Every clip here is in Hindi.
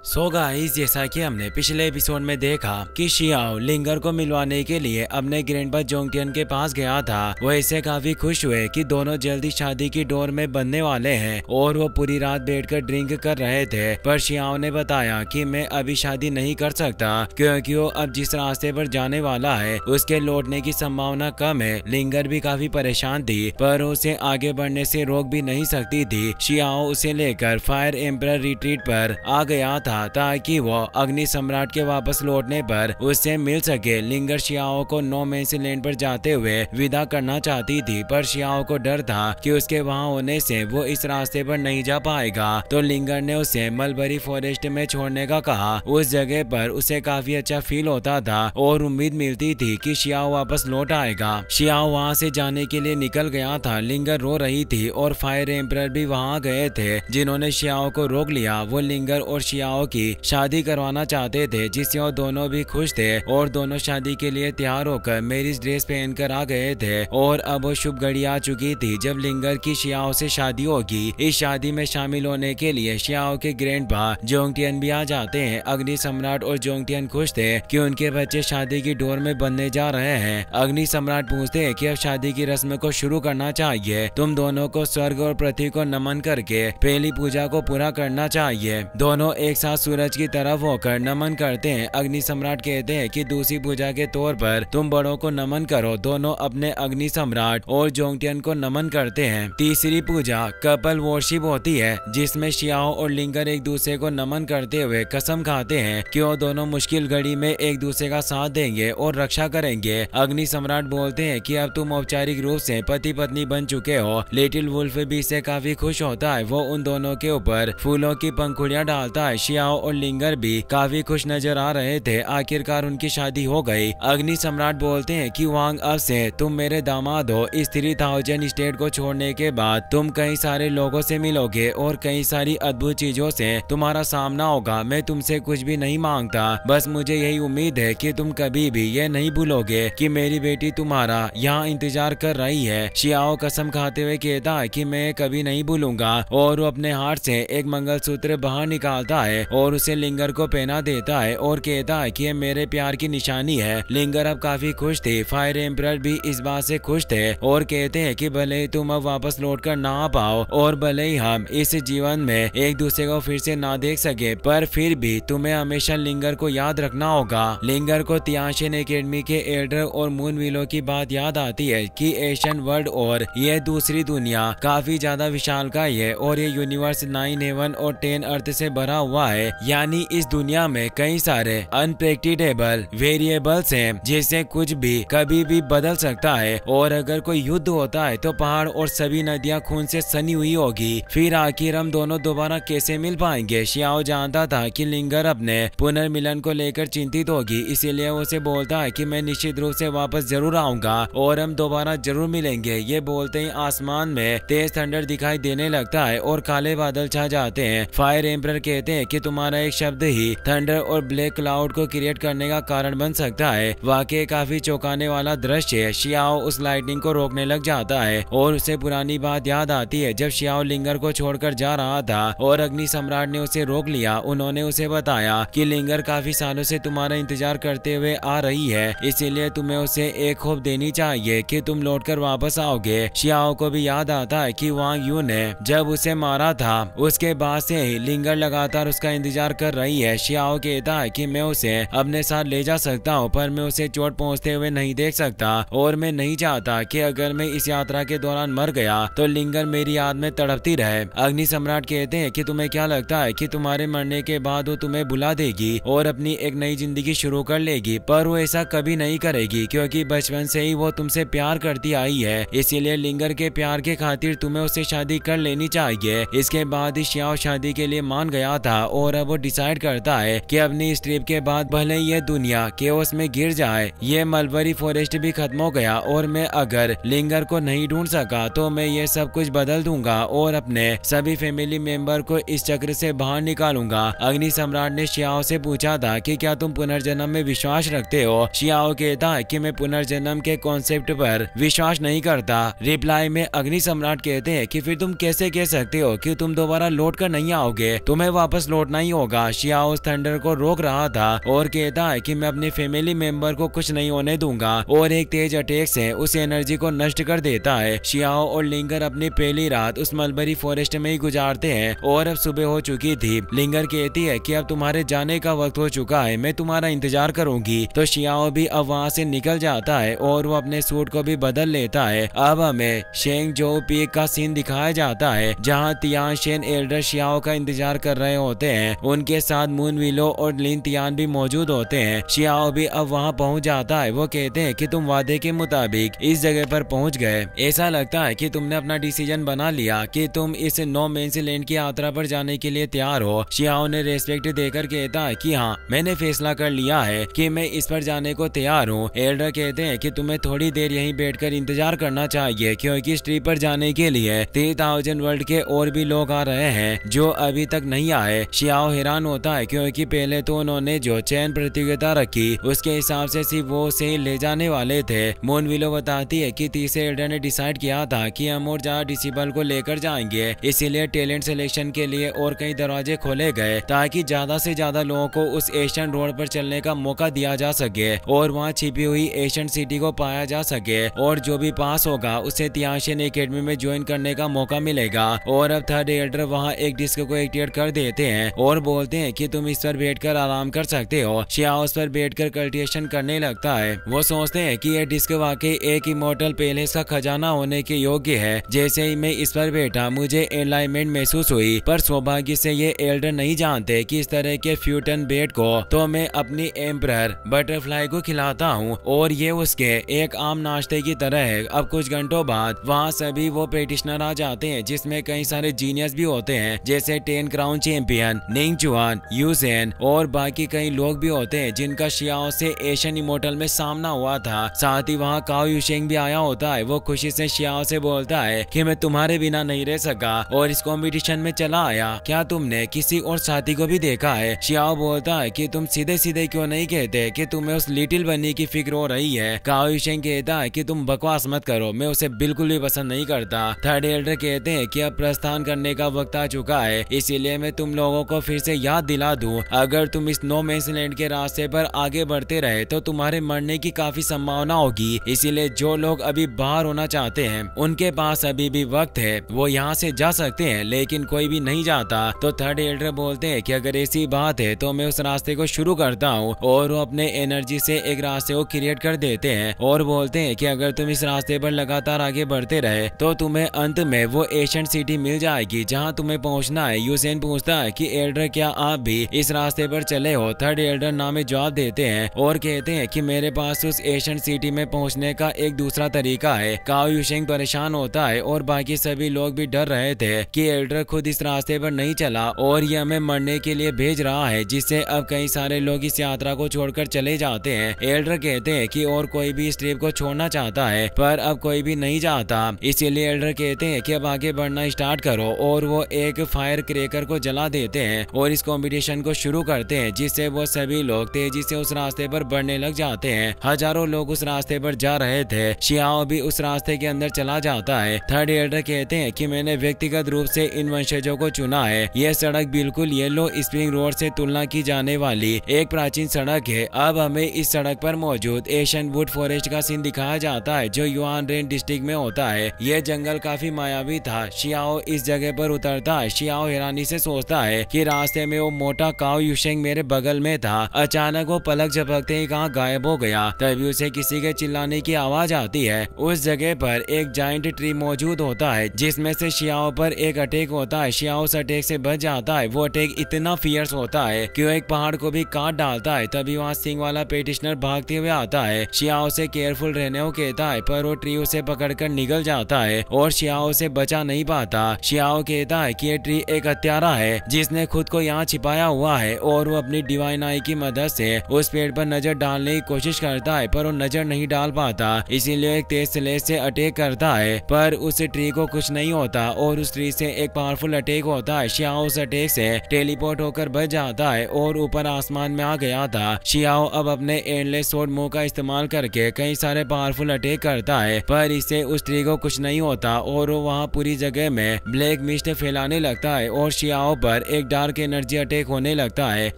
सो गाइस, जैसा कि हमने पिछले एपिसोड में देखा कि शियाओ लिंगर को मिलवाने के लिए अपने ग्रैंडपा जोंगटियन के पास गया था। वो इससे काफी खुश हुए कि दोनों जल्दी शादी की डोर में बंधने वाले हैं और वो पूरी रात बैठकर ड्रिंक कर रहे थे। पर शियाओ ने बताया कि मैं अभी शादी नहीं कर सकता क्योंकि वो अब जिस रास्ते पर जाने वाला है उसके लौटने की संभावना कम है। लिंगर भी काफी परेशान थी पर उसे आगे बढ़ने से रोक भी नहीं सकती थी। शियाओ उसे लेकर फायर एम्परर रिट्रीट पर आ गया था ताकि वो अग्नि सम्राट के वापस लौटने पर उससे मिल सके। लिंगर शियाओ को नो मैंस लैंड पर जाते हुए विदा करना चाहती थी पर शियाओ को डर था कि उसके वहां होने से वो इस रास्ते पर नहीं जा पाएगा, तो लिंगर ने उसे मलबरी फॉरेस्ट में छोड़ने का कहा। उस जगह पर उसे काफी अच्छा फील होता था और उम्मीद मिलती थी कि शियाओ वापस लौट आएगा। शियाओ वहां से जाने के लिए निकल गया था। लिंगर रो रही थी और फायर एम्परर भी वहां गए थे जिन्होंने शियाओ को रोक लिया। वो लिंगर और शियाओ की शादी करवाना चाहते थे जिससे वो दोनों भी खुश थे और दोनों शादी के लिए तैयार होकर मैरिज ड्रेस पहनकर आ गए थे। और अब वो शुभ घड़ी आ चुकी थी जब लिंगर की शियाओ से शादी होगी। इस शादी में शामिल होने के लिए शियाओ के ग्रैंडपा जोंगटियन भी आ जाते हैं। अग्नि सम्राट और जोंगटियन खुश थे कि उनके बच्चे शादी की डोर में बनने जा रहे हैं। अग्नि सम्राट पूछते हैं कि अब शादी की रस्म को शुरू करना चाहिए। तुम दोनों को स्वर्ग और पृथ्वी को नमन करके पहली पूजा को पूरा करना चाहिए। दोनों एक साथ सूरज की तरफ होकर नमन करते हैं। अग्नि सम्राट कहते हैं कि दूसरी पूजा के तौर पर तुम बड़ों को नमन करो। दोनों अपने अग्नि सम्राट और जोंगटियन को नमन करते हैं। तीसरी पूजा कपल वर्शिप होती है जिसमें शियाओ और लिंगर एक दूसरे को नमन करते हुए कसम खाते हैं कि वो दोनों मुश्किल घड़ी में एक दूसरे का साथ देंगे और रक्षा करेंगे। अग्नि सम्राट बोलते हैं कि अब तुम औपचारिक रूप से पति पत्नी बन चुके हो। लिटिल वुल्फ भी इससे काफी खुश होता है। वो उन दोनों के ऊपर फूलों की पंखुड़ियां डालता है। शियाओ और लिंगर भी काफी खुश नजर आ रहे थे। आखिरकार उनकी शादी हो गई। अग्नि सम्राट बोलते हैं कि वांग, अब से तुम मेरे दामाद हो। इस 3000 स्टेट को छोड़ने के बाद तुम कई सारे लोगों से मिलोगे और कई सारी अद्भुत चीजों से तुम्हारा सामना होगा। मैं तुमसे कुछ भी नहीं मांगता, बस मुझे यही उम्मीद है कि तुम कभी भी ये नहीं भूलोगे कि मेरी बेटी तुम्हारा यहाँ इंतजार कर रही है। शियाओ कसम खाते हुए कहता है कि मैं कभी नहीं भूलूंगा और वो अपने हाथ से एक मंगलसूत्र बाहर निकालता है और उसे लिंगर को पहना देता है और कहता है कि ये मेरे प्यार की निशानी है। लिंगर अब काफी खुश थे। फायर एम्परर भी इस बात से खुश थे और कहते हैं कि भले ही तुम अब वापस लौटकर ना आ पाओ और भले ही हम इस जीवन में एक दूसरे को फिर से ना देख सके, पर फिर भी तुम्हें हमेशा लिंगर को याद रखना होगा। लिंगर को तियानशिन एकेडमी के एल्डर और मून विलो की बात याद आती है कि एशियन वर्ल्ड और यह दूसरी दुनिया काफी ज्यादा विशालकाय है और ये यूनिवर्स 9 हेवन और 10 अर्थ से भरा हुआ है। यानी इस दुनिया में कई सारे अनप्रेडिक्टेबल वेरिएबल्स हैं जिससे कुछ भी कभी भी बदल सकता है। और अगर कोई युद्ध होता है तो पहाड़ और सभी नदियां खून से सनी हुई होगी। फिर आखिर हम दोनों दोबारा कैसे मिल पाएंगे। शियाओ जानता था कि लिंगर अपने पुनर्मिलन को लेकर चिंतित होगी, इसीलिए उसे बोलता है कि मैं निश्चित रूप से वापस जरूर आऊंगा और हम दोबारा जरूर मिलेंगे। ये बोलते ही आसमान में तेज थंडर दिखाई देने लगता है और काले बादल छा जाते हैं। फायर एम्परर कहते हैं कि तुम्हारा एक शब्द ही थंडर और ब्लैक क्लाउड को क्रिएट करने का कारण बन सकता है। वाकई काफी चौंकाने वाला दृश्य है। शियाओ उस लाइटनिंग को रोकने लग जाता है और उसे पुरानी बात याद आती है जब शियाओ लिंगर को छोड़कर जा रहा था और अग्नि सम्राट ने उसे रोक लिया। उन्होंने उसे बताया कि लिंगर काफी सालों से तुम्हारा इंतजार करते हुए आ रही है, इसीलिए तुम्हें उसे एक होप देनी चाहिए कि तुम लौटकर वापस आओगे। शियाओ को भी याद आता है कि वांग यू ने जब उसे मारा था उसके बाद से ही लिंगर लगातार उसका इंतजार कर रही है। शियाओ कहता है कि मैं उसे अपने साथ ले जा सकता हूँ पर मैं उसे चोट पहुँचते हुए नहीं देख सकता और मैं नहीं चाहता कि अगर मैं इस यात्रा के दौरान मर गया तो लिंगर मेरी याद में तड़पती रहे। अग्नि सम्राट कहते हैं कि तुम्हें क्या लगता है कि तुम्हारे मरने के बाद वो तुम्हें भुला देगी और अपनी एक नई जिंदगी शुरू कर लेगी, पर वो ऐसा कभी नहीं करेगी क्योंकि बचपन से ही वो तुमसे प्यार करती आई है। इसीलिए लिंगर के प्यार के खातिर तुम्हें उससे शादी कर लेनी चाहिए। इसके बाद ही शियाओ शादी के लिए मान गया था और अब वो डिसाइड करता है कि अपनी इस ट्रिप के बाद भले ये दुनिया केओस में गिर जाए, ये मलबरी फॉरेस्ट भी खत्म हो गया और मैं अगर लिंगर को नहीं ढूंढ सका तो मैं ये सब कुछ बदल दूंगा और अपने सभी फैमिली मेंबर को इस चक्र से बाहर निकालूंगा। अग्नि सम्राट ने शियाओ से पूछा था कि क्या तुम पुनर्जन्म में विश्वास रखते हो। शियाओ कहता है कि मैं पुनर्जन्म के कॉन्सेप्ट पर विश्वास नहीं करता। रिप्लाई में अग्नि सम्राट कहते हैं कि फिर तुम कैसे कह सकते हो कि तुम दोबारा लौट कर नहीं आओगे। तुम्हें वापस लौटना लौटना ही होगा। शियाओ उस थंडर को रोक रहा था और कहता है कि मैं अपने फैमिली मेंबर को कुछ नहीं होने दूंगा, और एक तेज अटैक से उस एनर्जी को नष्ट कर देता है। शियाओ और लिंगर अपनी पहली रात उस मलबरी फॉरेस्ट में ही गुजारते हैं और अब सुबह हो चुकी थी। लिंगर कहती है कि अब तुम्हारे जाने का वक्त हो चुका है, मैं तुम्हारा इंतजार करूंगी। तो शियाओ भी अब वहाँ से निकल जाता है और वो अपने सूट को भी बदल लेता है। अब हमें शेंग जो पीक का सीन दिखाया जाता है जहाँ तियान शेन एल्डर शियाओ का इंतजार कर रहे होते हैं। उनके साथ मून विलो और लिन तियान भी मौजूद होते हैं। शियाओ भी अब वहाँ पहुँच जाता है। वो कहते हैं कि तुम वादे के मुताबिक इस जगह पर पहुँच गए। ऐसा लगता है कि तुमने अपना डिसीजन बना लिया कि तुम इस नो मेंस लैंड की यात्रा पर जाने के लिए तैयार हो। शियाओ ने रेस्पेक्ट देकर कहता है कि हाँ, मैंने फैसला कर लिया है कि मैं इस पर जाने को तैयार हूँ। एल्डर कहते हैं कि तुम्हें थोड़ी देर यहीं बैठकर इंतजार करना चाहिए क्योंकि इस ट्रिप पर जाने के लिए 3000 वर्ल्ड के और भी लोग आ रहे हैं जो अभी तक नहीं आए। शियाओ हैरान होता है क्योंकि पहले तो उन्होंने जो चयन प्रतियोगिता रखी उसके हिसाब से सिर्फ वो से ले जाने वाले थे। मून विलो बताती है कि तीसरे एल्डर ने डिसाइड किया था कि हम और ज्यादा डिसिबल को लेकर जाएंगे, इसीलिए टैलेंट सिलेक्शन के लिए और कई दरवाजे खोले गए ताकि ज्यादा से ज्यादा लोगों को उस एशियन रोड पर चलने का मौका दिया जा सके और वहाँ छिपी हुई एशियन सिटी को पाया जा सके, और जो भी पास होगा उसे तियानशेन एकेडमी में ज्वाइन करने का मौका मिलेगा। और अब थर्ड एल्डर वहाँ एक डिस्क को एक्टिवेट कर देते हैं और बोलते हैं कि तुम इस पर बैठकर आराम कर सकते हो। शियाओ उस पर बैठकर कल्टिवेशन करने लगता है। वो सोचते हैं कि यह डिस्क वाकई एक इमोर्टल पैलेस का खजाना होने के योग्य है। जैसे ही मैं इस पर बैठा मुझे एनलाइटमेंट महसूस हुई, पर सौभाग्य से ये एल्डर नहीं जानते कि इस तरह के फ्यूटन बेट को तो मैं अपनी एम्परर बटरफ्लाई को खिलाता हूँ और ये उसके एक आम नाश्ते की तरह है। अब कुछ घंटों बाद वहाँ सभी वो पेटिशनर आ जाते हैं जिसमें कई सारे जीनियस भी होते हैं जैसे 10 क्राउन चैंपियन निंग चुआन, यूसेन और बाकी कई लोग भी होते हैं जिनका शियाओ से एशियन इमोर्टल में सामना हुआ था। साथ ही वहाँ काओ युशेंग भी आया होता है। वो खुशी से शियाओ से बोलता है कि मैं तुम्हारे बिना नहीं रह सका और इस कंपटीशन में चला आया। क्या तुमने किसी और साथी को भी देखा है? शियाओ बोलता है कि तुम सीधे सीधे क्यों नहीं कहते कि तुम्हें उस लिटिल बनी की फिक्र हो रही है। काओ युशेंग कहता है कि तुम बकवास मत करो, मैं उसे बिल्कुल भी पसंद नहीं करता। थर्ड एल्डर कहते हैं कि अब प्रस्थान करने का वक्त आ चुका है, इसीलिए मैं तुम लोगों को फिर से याद दिला दूं, अगर तुम इस नो मेंस लैंड के रास्ते पर आगे बढ़ते रहे तो तुम्हारे मरने की काफी संभावना होगी। इसीलिए जो लोग अभी बाहर होना चाहते हैं उनके पास अभी भी वक्त है, वो यहाँ से जा सकते हैं, लेकिन कोई भी नहीं जाता। तो थर्ड एल्डर बोलते हैं कि अगर ऐसी बात है तो मैं उस रास्ते को शुरू करता हूँ, और वो अपने एनर्जी से एक रास्ते को क्रिएट कर देते हैं और बोलते हैं कि अगर तुम इस रास्ते पर लगातार आगे बढ़ते रहे तो तुम्हें अंत में वो एशियन सिटी मिल जाएगी जहाँ तुम्हें पहुँचना है। यूसेन पूछता है कि एल्डर क्या आप भी इस रास्ते पर चले हो? थर्ड एल्डर नामे जवाब देते हैं और कहते हैं कि मेरे पास उस एशियन सिटी में पहुँचने का एक दूसरा तरीका है। काओ युशेंग परेशान होता है और बाकी सभी लोग भी डर रहे थे कि एल्डर खुद इस रास्ते पर नहीं चला और ये हमें मरने के लिए भेज रहा है, जिससे अब कई सारे लोग इस यात्रा को छोड़कर चले जाते हैं। एल्डर कहते हैं कि और कोई भी इस ट्रिप को छोड़ना चाहता है पर अब कोई भी नहीं चाहता, इसीलिए एल्डर कहते हैं कि अब आगे बढ़ना स्टार्ट करो, और वो एक फायर क्रैकर को जला देते हैं और इस कंपटीशन को शुरू करते हैं, जिससे वो सभी लोग तेजी से उस रास्ते पर बढ़ने लग जाते हैं। हजारों लोग उस रास्ते पर जा रहे थे। शियाओ भी उस रास्ते के अंदर चला जाता है। थर्ड एल्डर कहते हैं कि मैंने व्यक्तिगत रूप से इन वंशजों को चुना है। यह सड़क बिल्कुल येलो स्प्रिंग रोड से तुलना की जाने वाली एक प्राचीन सड़क है। अब हमें इस सड़क पर मौजूद एशियन वुड फॉरेस्ट का सीन दिखाया जाता है जो युआन रेन डिस्ट्रिक्ट में होता है। यह जंगल काफी मायावी था। शियाओ इस जगह पर उतरता है। शियाओ हैरानी से सोचता है कि रास्ते में वो मोटा काओ युशेंग मेरे बगल में था। अचानक वो पलक झपकते ही कहाँ गायब हो गया। तभी उसे किसी के चिल्लाने की आवाज आती है। उस जगह पर एक जाइंट ट्री मौजूद होता है जिसमें से शियाओ पर एक अटैक होता है। शियाओ उस अटैक से बच जाता है। वो अटैक इतना फियर्स होता है कि वो एक पहाड़ को भी काट डालता है। तभी वहाँ सिंह वाला पेटिशनर भागते हुए आता है। शियाओ से केयरफुल रहने को कहता है, पर वो ट्री उसे पकड़कर निगल जाता है और शियाओ से बचा नहीं पाता। शियाओ कहता है कि ये ट्री एक हत्यारा है जिसने खुद को यहाँ छिपाया हुआ है, और वो अपनी डिवाइन आई की मदद से उस पेड़ पर नजर डालने की कोशिश करता है, पर वो नजर नहीं डाल पाता। इसीलिए एक तेज स्लेश से अटैक करता है, पर उस ट्री को कुछ नहीं होता और उस ट्री से एक पावरफुल अटैक होता है। शियाओ उस अटैक से टेलीपोर्ट होकर बच जाता है और ऊपर आसमान में आ गया था। शियाओ अब अपने एंडलेस स्वॉर्ड मूव का इस्तेमाल करके कई सारे पावरफुल अटैक करता है, पर इससे उस ट्री को कुछ नहीं होता और वो वहाँ पूरी जगह में ब्लैक मिस्ट फैलाने लगता है और शियाओ पर एक डार्क एनर्जी अटैक होने लगता है।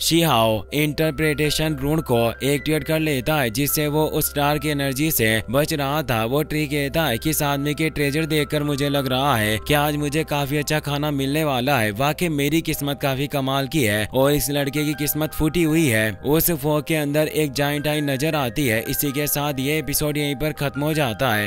शिहाओ इंटरप्रिटेशन रूट को एक्टिवेट कर लेता है जिससे वो उस डार्क एनर्जी से बच रहा था। वो ट्री कहता है कि इस आदमी के ट्रेजर देखकर मुझे लग रहा है कि आज मुझे काफी अच्छा खाना मिलने वाला है। वाकई मेरी किस्मत काफी कमाल की है और इस लड़के की किस्मत फूटी हुई है। उस फॉग के अंदर एक जायंट आई नजर आती है। इसी के साथ ये एपिसोड यहीं पर खत्म हो जाता है।